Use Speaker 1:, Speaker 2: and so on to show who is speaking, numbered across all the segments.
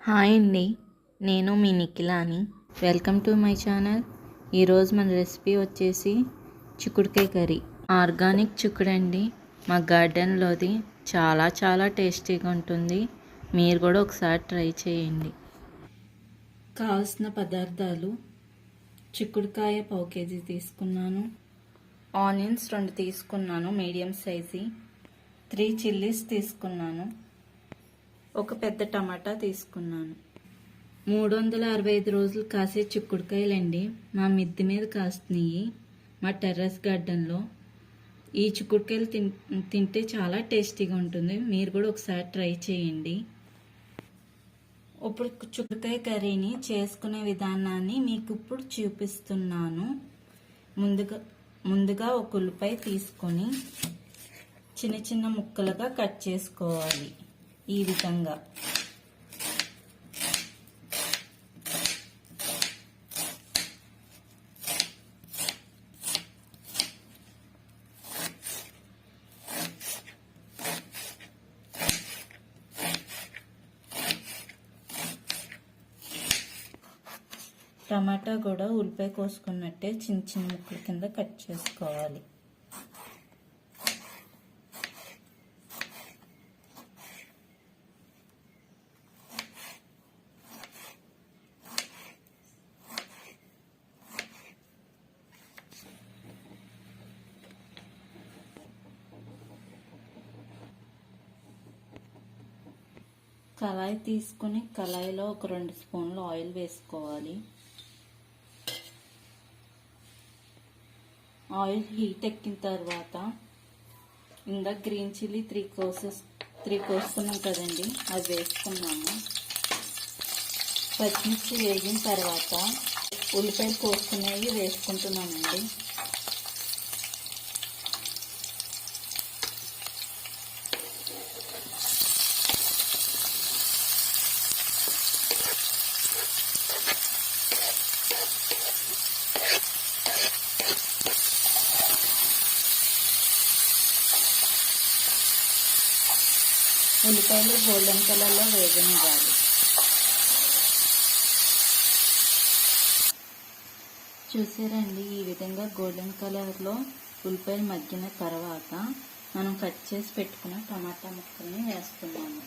Speaker 1: Hi అండి, నేను మీ నిఖిలాని. Welcome to my channel. ఈరోజు మన రెసిపీ వచ్చేసి చిక్కుడుకాయ కర్రీ. ఆర్గానిక్ చిక్కుడు అండి, మా గార్డెన్లోది. చాలా టేస్టీగా ఉంటుంది. మీరు కూడా ఒకసారి ట్రై చేయండి. కావాల్సిన పదార్థాలు: చిక్కుడుకాయ 1/4 kg తీసుకున్నాను, ఆనియన్స్ 2 తీసుకున్నాను మీడియం సైజు, 3 చిల్లీస్ తీసుకున్నాను, ఒక పెద్ద టమాటా తీసుకున్నాను. 365 రోజులు కాసే చిక్కుడుకాయలండి. మా మిద్దె మీద కాస్తున్నాయి, మా టెర్రస్ గార్డెన్లో. ఈ చిక్కుడుకాయలు తింటే చాలా టేస్టీగా ఉంటుంది. మీరు కూడా ఒకసారి ట్రై చేయండి. ఇప్పుడు చిక్కుడుకాయ కర్రీని చేసుకునే విధానాన్ని మీకు ఇప్పుడు చూపిస్తున్నాను. ముందుగా ఒక ఉల్లిపాయ తీసుకొని చిన్న ముక్కలుగా కట్ చేసుకోవాలి. ఈ విధంగా టమాటా కూడా ఉల్లిపాయ కోసుకున్నట్టే చిన్న ముక్కల కింద కట్ చేసుకోవాలి. కళాయి తీసుకుని కళాయిలో ఒక 2 స్పూన్లు ఆయిల్ వేసుకోవాలి. ఆయిల్ హీట్ ఎక్కిన తర్వాత ఇందాక గ్రీన్ చిల్లీ 3 కోసుకున్నాం కదండి, అది వేసుకున్నాము. పచ్చిమిర్చి వేగిన తర్వాత ఉల్లిపాయలు కోసుకునేవి వేసుకుంటున్నామండి. ఉల్లిపాయలు గోల్డెన్ కలర్లో వేగనివ్వాలి. చూసారండి, ఈ విధంగా గోల్డెన్ కలర్లో ఉల్లిపాయలు మగ్గిన తర్వాత మనం కట్ చేసి పెట్టుకున్న టమాటా ముక్కల్ని వేస్తున్నాము.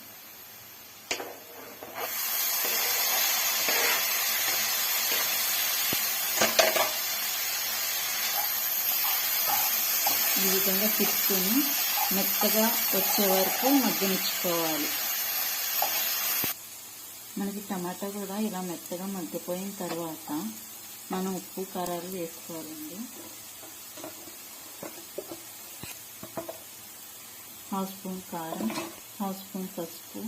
Speaker 1: ఈ విధంగా తిప్పుకొని మెత్తగా వచ్చే వరకు మగ్గనిచ్చుకోవాలి. మనకి టమాటా కూడా ఇలా మెత్తగా మగ్గిపోయిన తర్వాత మనం ఉప్పు కారాలు వేసుకోవాలండి. 1/2 స్పూన్ కారం, 1/2 స్పూన్ పసుపు,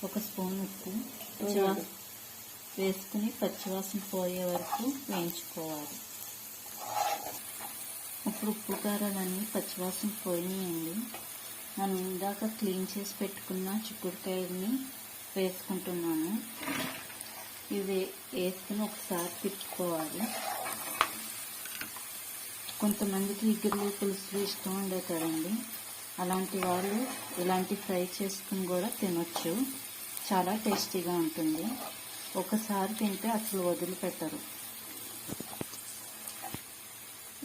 Speaker 1: 1 స్పూన్ ఉప్పు వేసుకుని పచ్చివాసన పోయే వరకు వేయించుకోవాలి. ఇప్పుడు ఉప్పు కారాలన్నీ పచ్చివాసన పోయినాయండి. మనం ఇందాక క్లీన్ చేసి పెట్టుకున్న చిక్కుడుకాయలని వేసుకుంటున్నాము. ఇవి వేసుకుని ఒకసారి తిప్పుకోవాలి. కొంతమందికి ఇగురు పులుసులు ఇష్టం ఉండే కదండి, అలాంటి వాళ్ళు ఇలాంటి ఫ్రై చేసుకుని కూడా తినొచ్చు. చాలా టేస్టీగా ఉంటుంది. ఒకసారి తింటే అసలు వదిలిపెట్టరు.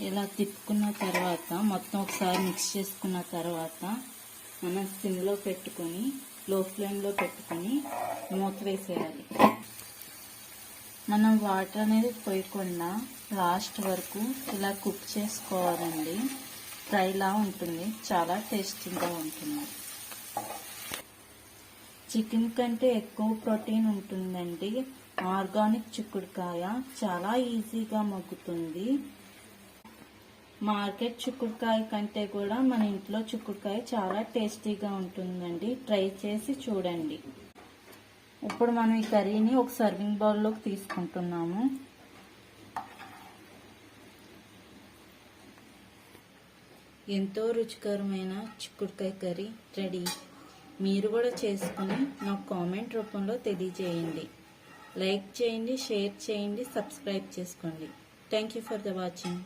Speaker 1: ఇలా తిప్పుకున్న తర్వాత మొత్తం ఒకసారి మిక్స్ చేసుకున్న తర్వాత మనం సిమ్లో పెట్టుకొని లో ఫ్లేమ్లో పెట్టుకొని మూత వేసేయాలి. మనం వాటర్ అనేది పోయకుండా లాస్ట్ వరకు ఇలా కుక్ చేసుకోవాలండి. ఫ్రైలా ఉంటుంది, చాలా టేస్టీగా ఉంటుంది. చికెన్ కంటే ఎక్కువ ప్రోటీన్ ఉంటుందండి. ఆర్గానిక్ చిక్కుడుకాయ చాలా ఈజీగా మగ్గుతుంది. మార్కెట్ చిక్కుడుకాయ కంటే కూడా మన ఇంట్లో చిక్కుడుకాయ చాలా టేస్టీగా ఉంటుందండి. ట్రై చేసి చూడండి. ఇప్పుడు మనం ఈ కర్రీని ఒక సర్వింగ్ బౌల్లోకి తీసుకుంటున్నాము. ఎంతో రుచికరమైన చిక్కుడుకాయ కర్రీ రెడీ. మీరు కూడా చేసుకుని నాకు కామెంట్ రూపంలో తెలియజేయండి. లైక్ చేయండి, షేర్ చేయండి, సబ్స్క్రైబ్ చేసుకోండి. Thank you for the watching.